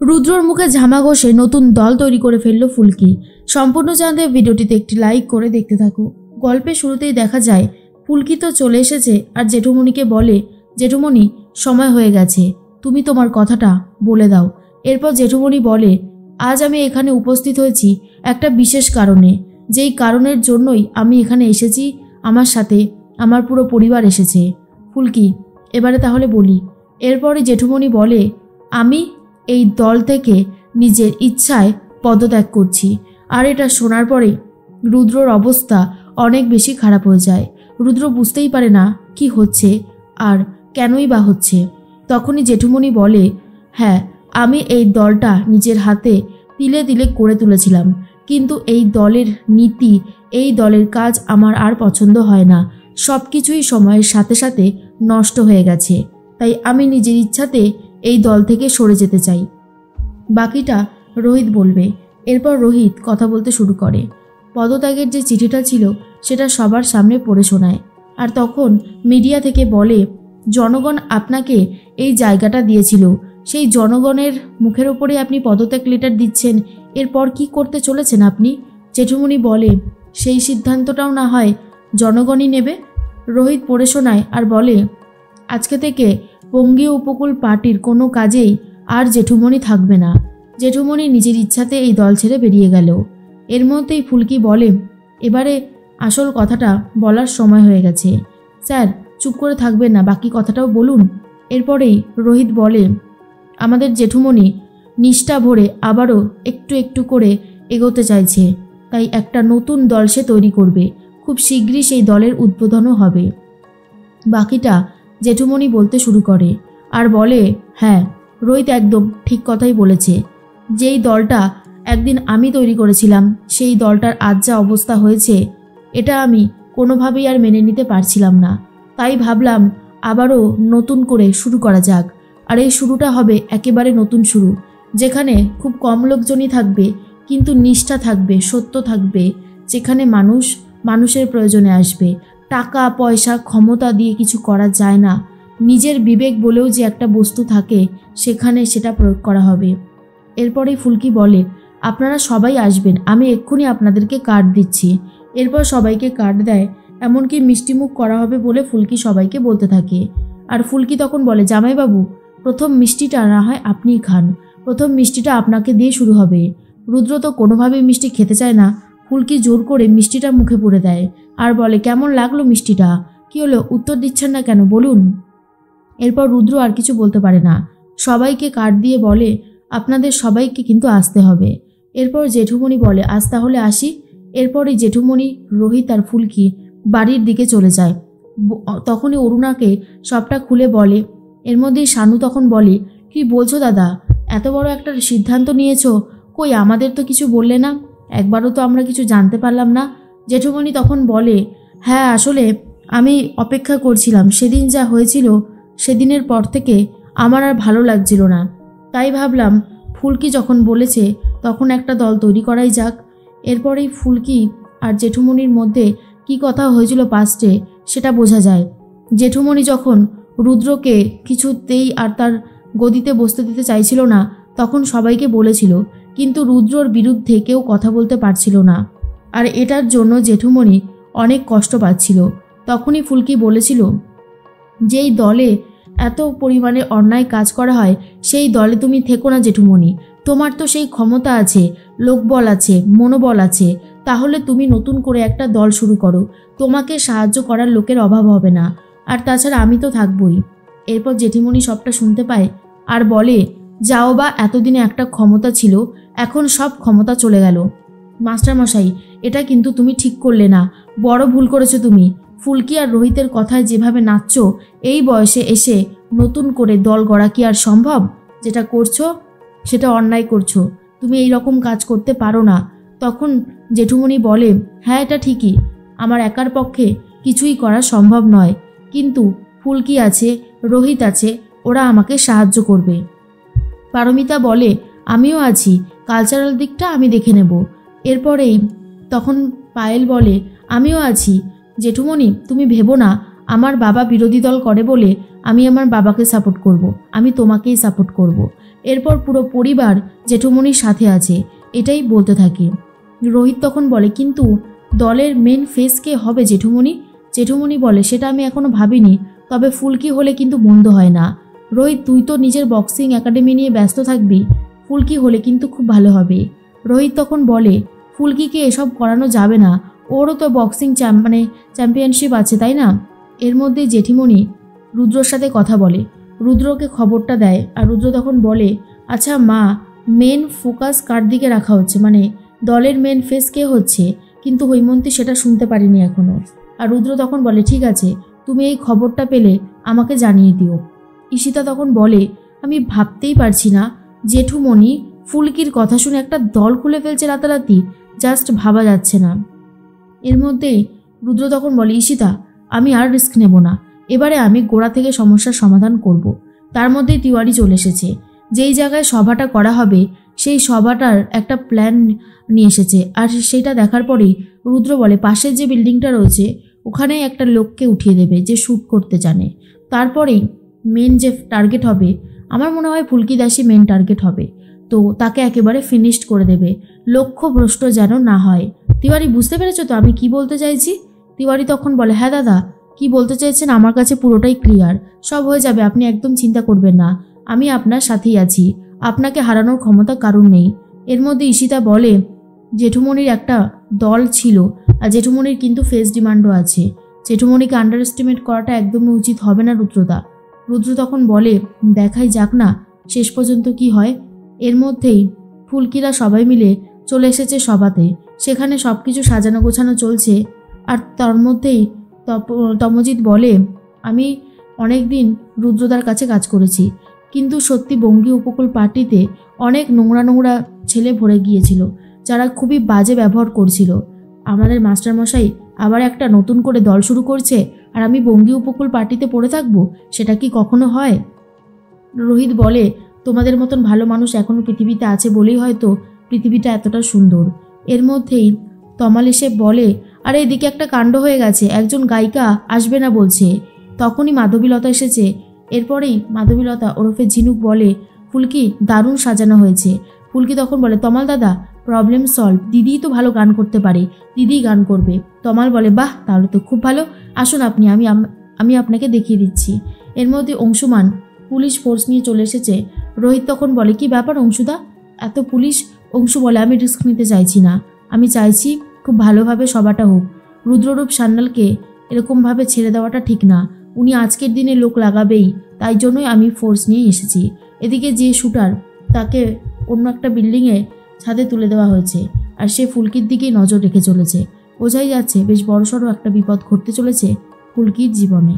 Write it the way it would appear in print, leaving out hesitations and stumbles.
রুদ্রর মুখে ঝামা ঘষে নতুন দল তৈরি করে ফেলল ফুলকি। সম্পূর্ণ জানতে ভিডিওটিতে একটি লাইক করে দেখতে থাকো। গল্পের শুরুতেই দেখা যায় ফুলকি তো চলে এসেছে আর জেঠুমণিকে বলে, জেঠুমণি সময় হয়ে গেছে, তুমি তোমার কথাটা বলে দাও। এরপর জেঠুমণি বলে, আজ আমি এখানে উপস্থিত হয়েছি একটা বিশেষ কারণে, যেই কারণের জন্যই আমি এখানে এসেছি। আমার সাথে আমার পুরো পরিবার এসেছে। ফুলকি, এবারে তাহলে বলি। এরপরে জেঠুমণি বলে, আমি এই দল থেকে নিজের ইচ্ছায় পদত্যাগ করছি। আর এটা শোনার পরে রুদ্রর অবস্থা অনেক বেশি খারাপ হয়ে যায়। রুদ্র বুঝতেই পারে না কি হচ্ছে আর কেনই বা হচ্ছে। তখনই জেঠুমণি বলে, হ্যাঁ, আমি এই দলটা নিজের হাতে তিলে তিলে করে তুলেছিলাম, কিন্তু এই দলের নীতি, এই দলের কাজ আমার আর পছন্দ হয় না। সব কিছুই সময়ের সাথে সাথে নষ্ট হয়ে গেছে, তাই আমি নিজের ইচ্ছাতে এই দল থেকে সরে যেতে চাই। বাকিটা রোহিত বলবে। এরপর রোহিত কথা বলতে শুরু করে। পদত্যাগের যে চিঠিটা ছিল সেটা সবার সামনে পড়ে শোনায়। আর তখন মিডিয়া থেকে বলে, জনগণ আপনাকে এই জায়গাটা দিয়েছিল, সেই জনগণের মুখের ওপরে আপনি পদত্যাগ লেটার দিচ্ছেন, এরপর কি করতে চলেছেন আপনি? জেঠুমণি বলে, সেই সিদ্ধান্তটাও না হয় জনগণই নেবে। রোহিত পড়ে শোনায় আর বলে, আজকে থেকে বঙ্গীয় উপকূল পার্টির কোনো কাজেই আর জেঠুমণি থাকবে না। জেঠুমণি নিজের ইচ্ছাতে এই দল ছেড়ে বেরিয়ে গেল। এর মধ্যেই ফুলকি বলে, এবারে আসল কথাটা বলার সময় হয়ে গেছে। স্যার, চুপ করে থাকবেন না, বাকি কথাটাও বলুন। এরপরেই রোহিত বলে, আমাদের জেঠুমণি নিষ্ঠা ভরে আবারও একটু একটু করে এগোতে চাইছে, তাই একটা নতুন দল সে তৈরি করবে। খুব শীঘ্রই সেই দলের উদ্বোধনও হবে। বাকিটা জেঠুমণি বলতে শুরু করে আর বলে, হ্যাঁ, রোহিত একদম ঠিক কথাই বলেছে। যেই দলটা একদিন আমি তৈরি করেছিলাম, সেই দলটার আজ যা অবস্থা হয়েছে, এটা আমি কোনোভাবেই আর মেনে নিতে পারছিলাম না। তাই ভাবলাম আবারও নতুন করে শুরু করা যাক। আর এই শুরুটা হবে একেবারে নতুন শুরু, যেখানে খুব কম লোকজনই থাকবে, কিন্তু নিষ্ঠা থাকবে, সত্য থাকবে, যেখানে মানুষ মানুষের প্রয়োজনে আসবে। টাকা পয়সা ক্ষমতা দিয়ে কিছু করা যায় না। নিজের বিবেক বলেও যে একটা বস্তু থাকে, সেখানে সেটা প্রয়োগ করা হবে। এরপরেই ফুলকি বলে, আপনারা সবাই আসবেন, আমি এক্ষুনি আপনাদেরকে কার্ড দিচ্ছি। এরপর সবাইকে কার্ড দেয়, এমনকি মিষ্টিমুখ করা হবে বলে ফুলকি সবাইকে বলতে থাকে। আর ফুলকি তখন বলে, জামাইবাবু, প্রথম মিষ্টিটা না হয় আপনিই খান, প্রথম মিষ্টিটা আপনাকে দিয়ে শুরু হবে। রুদ্র তো কোনোভাবেই মিষ্টি খেতে চায় না। ফুলকি জোর করে মিষ্টিটা মুখে পুরে দেয় আর বলে, কেমন লাগলো মিষ্টিটা? কি হলো, উত্তর দিচ্ছেন না কেন, বলুন। এরপর রুদ্র আর কিছু বলতে পারে না। সবাইকে কার্ড দিয়ে বলে, আপনাদের সবাইকে কিন্তু আসতে হবে। এরপর জেঠুমণি বলে, আজ তাহলে আসি। এরপরই জেঠুমণি, রোহিত আর ফুলকি বাড়ির দিকে চলে যায়। তখনই অরুণাকে সবটা খুলে বলে। এর মধ্যেই শানু তখন বলে, কি বলছো দাদা, এত বড় একটা সিদ্ধান্ত নিয়েছো, কই আমাদের তো কিছু বললে না, একবারও তো আমরা কিছু জানতে পারলাম না। জেঠুমণি তখন বলে, হ্যাঁ, আসলে আমি অপেক্ষা করছিলাম, সেদিন যা হয়েছিল সেদিনের পর থেকে আমার আর ভালো লাগছিল না, তাই ভাবলাম ফুলকি যখন বলেছে তখন একটা দল তৈরি করাই যাক। এরপরেই ফুলকি আর জেঠুমণির মধ্যে কি কথা হয়েছিল পাস্টে সেটা বোঝা যায়। জেঠুমণি যখন রুদ্রকে কিছুতেই আর তার গদিতে বসতে দিতে চাইছিল না, তখন সবাইকে বলেছিল, কিন্তু রুদ্রর বিরুদ্ধে কেউ কথা বলতে পারছিল না, আর এটার জন্য জেঠুমণি অনেক কষ্ট পাচ্ছিল। তখনই ফুলকি বলেছিল, যেই দলে এত পরিমাণে অন্যায় কাজ করা হয়, সেই দলে তুমি থেকো না জেঠুমণি। তোমার তো সেই ক্ষমতা আছে, লোকবল আছে, মনোবল আছে, তাহলে তুমি নতুন করে একটা দল শুরু করো, তোমাকে সাহায্য করার লোকের অভাব হবে না, আর তাছাড়া আমি তো থাকবই। এরপর জেঠিমণি সবটা শুনতে পায় আর বলে, যাও বা, এতদিনে একটা ক্ষমতা ছিল, এখন সব ক্ষমতা চলে গেল। মাস্টারমশাই, এটা কিন্তু তুমি ঠিক করলে না, বড় ভুল করেছো তুমি। ফুলকি আর রোহিতের কথায় যেভাবে নাচছো, এই বয়সে এসে নতুন করে দল গড়া কি আর সম্ভব? যেটা করছো সেটা অন্যায় করছো, তুমি এই রকম কাজ করতে পারো না। তখন জেঠুমণি বলে, হ্যাঁ, এটা ঠিকই, আমার একার পক্ষে কিছুই করা সম্ভব নয়, কিন্তু ফুলকি আছে, রোহিত আছে, ওরা আমাকে সাহায্য করবে। পারমিতা বলে, আমিও আছি, কালচারাল দিকটা আমি দেখে নেব। এরপরেই তখন পায়েল বলে, আমিও আছি। জেঠুমণি, তুমি ভেবো না আমার বাবা বিরোধী দল করে বলে আমি আমার বাবাকে সাপোর্ট করব, আমি তোমাকেই সাপোর্ট করব। এরপর পুরো পরিবার জেঠুমনির সাথে আছে এটাই বলতে থাকে। রোহিত তখন বলে, কিন্তু দলের মেন ফেস কে হবে জেঠুমনি? জেঠুমনি বলে, সেটা আমি এখনো ভাবিনি, তবে ফুলকি হলে কিন্তু মন্দ হয় না। রোহিত, তুই তো নিজের বক্সিং একাডেমি নিয়ে ব্যস্ত থাকবি, ফুলকি হলে কিন্তু খুব ভালো হবে। রোহিত তখন বলে, ফুলকিকে এসব করানো যাবে না, ওরও তো বক্সিং চ্যাম্পিয়নশিপ আছে, তাই না? এর মধ্যেই জেঠিমণি রুদ্রর সাথে কথা বলে, রুদ্রকে খবরটা দেয়। আর রুদ্র তখন বলে, আচ্ছা মা, মেন ফোকাস কার দিকে রাখা হচ্ছে, মানে দলের মেন ফেস কে হচ্ছে? কিন্তু হৈমন্তী সেটা শুনতে পারিনি এখনও। আর রুদ্র তখন বলে, ঠিক আছে, তুমি এই খবরটা পেলে আমাকে জানিয়ে দিও। ঈশিতা তখন বলে, আমি ভাবতেই পারছি না জেঠুমণি ফুলকির কথা শুনে একটা দল খুলে ফেলছে রাতারাতি, জাস্ট ভাবা যাচ্ছে না। এর মধ্যেই রুদ্র তখন বলে, ঈশিতা, আমি আর রিস্ক নেব না, এবারে আমি গোড়া থেকে সমস্যার সমাধান করব। তার মধ্যেই তিওয়ারি চলে এসেছে। যেই জায়গায় সভাটা করা হবে সেই সভাটার একটা প্ল্যান নিয়ে এসেছে। আর সেইটা দেখার পরেই রুদ্র বলে, পাশের যে বিল্ডিংটা রয়েছে ওখানে একটা লোককে উঠিয়ে দেবে যে শ্যুট করতে জানে। তারপরেই মেন যে টার্গেট হবে, আমার মনে হয় ফুলকি দাসী মেন টার্গেট হবে, তো তাকে একেবারে ফিনিশড করে দেবে, লক্ষ্যভ্রষ্ট যেন না হয়। তিওয়ারি, বুঝতে পেরেছো তো আমি কি বলতে চাইছি? তিওয়ারি তখন বলে, হ্যাঁ দাদা, কি বলতে চাইছেন আমার কাছে পুরোটাই ক্লিয়ার, সব হয়ে যাবে, আপনি একদম চিন্তা করবেন না, আমি আপনার সাথেই আছি, আপনাকে হারানোর ক্ষমতা কারণ নেই। এর মধ্যে ঈশিতা বলে, জেঠুমনির একটা দল ছিল, আর জেঠুমনির কিন্তু ফেস ডিমান্ডও আছে, জেঠুমনিকে আন্ডার এস্টিমেট করাটা একদমই উচিত হবে না রুদ্রদা। রুদ্র তখন বলে, দেখাই যাক না শেষ পর্যন্ত কি হয়। এর মধ্যেই ফুলকিরা সবাই মিলে চলে এসেছে সভাতে, সেখানে সব কিছু সাজানো গোছানো চলছে। আর তার মধ্যেই তমজিৎ বলে, আমি অনেক দিন রুদ্রদার কাছে কাজ করেছি, কিন্তু সত্যি বঙ্গী উপকূল পার্টিতে অনেক নোংরা নোংরা ছেলে ভরে গিয়েছিল, যারা খুবই বাজে ব্যবহার করছিল। আমাদের মাস্টারমশাই আবার একটা নতুন করে দল শুরু করছে, আর আমি বঙ্গী উপকূল পার্টিতে পড়ে থাকবো, সেটা কি কখনো হয়? রোহিত বলে, তোমাদের মতন ভালো মানুষ এখনও পৃথিবীতে আছে বলেই হয়তো পৃথিবীটা এতটা সুন্দর। এর মধ্যেই তমাল এসে বলে, আরে এদিকে একটা কাণ্ড হয়ে গেছে, একজন গায়িকা আসবে না বলছে। তখনই মাধবীলতা এসেছে। এরপরেই মাধবীলতা ওরফে ঝিনুক বলে, ফুলকি দারুণ সাজানো হয়েছে। ফুলকি তখন বলে, তমাল দাদা, প্রবলেম সলভ, দিদিই তো ভালো গান করতে পারে, দিদিই গান করবে। তমাল বলে, বাহ, তাহলে তো খুব ভালো, আসুন আপনি, আমি আপনাকে দেখিয়ে দিচ্ছি। এর মধ্যে অংশুমান পুলিশ ফোর্স নিয়ে চলে এসেছে। রোহিত তখন বলে, কি ব্যাপার অংশুদা, এত পুলিশ? অংশু বলে, আমি রিস্ক নিতে চাইছি না, আমি চাইছি খুব ভালোভাবে সভাটা হোক। রুদ্ররূপ সান্যালকে এরকমভাবে ছেড়ে দেওয়াটা ঠিক না, উনি আজকের দিনে লোক লাগাবেই, তাই জন্যই আমি ফোর্স নিয়ে এসেছি। এদিকে যে শুটার, তাকে অন্য একটা বিল্ডিংয়ে ছাদে তুলে দেওয়া হয়েছে, আর সে ফুলকির দিকেই নজর রেখে চলেছে। বোঝাই যাচ্ছে বেশ বড়সড় একটা বিপদ ঘটতে চলেছে ফুলকির জীবনে।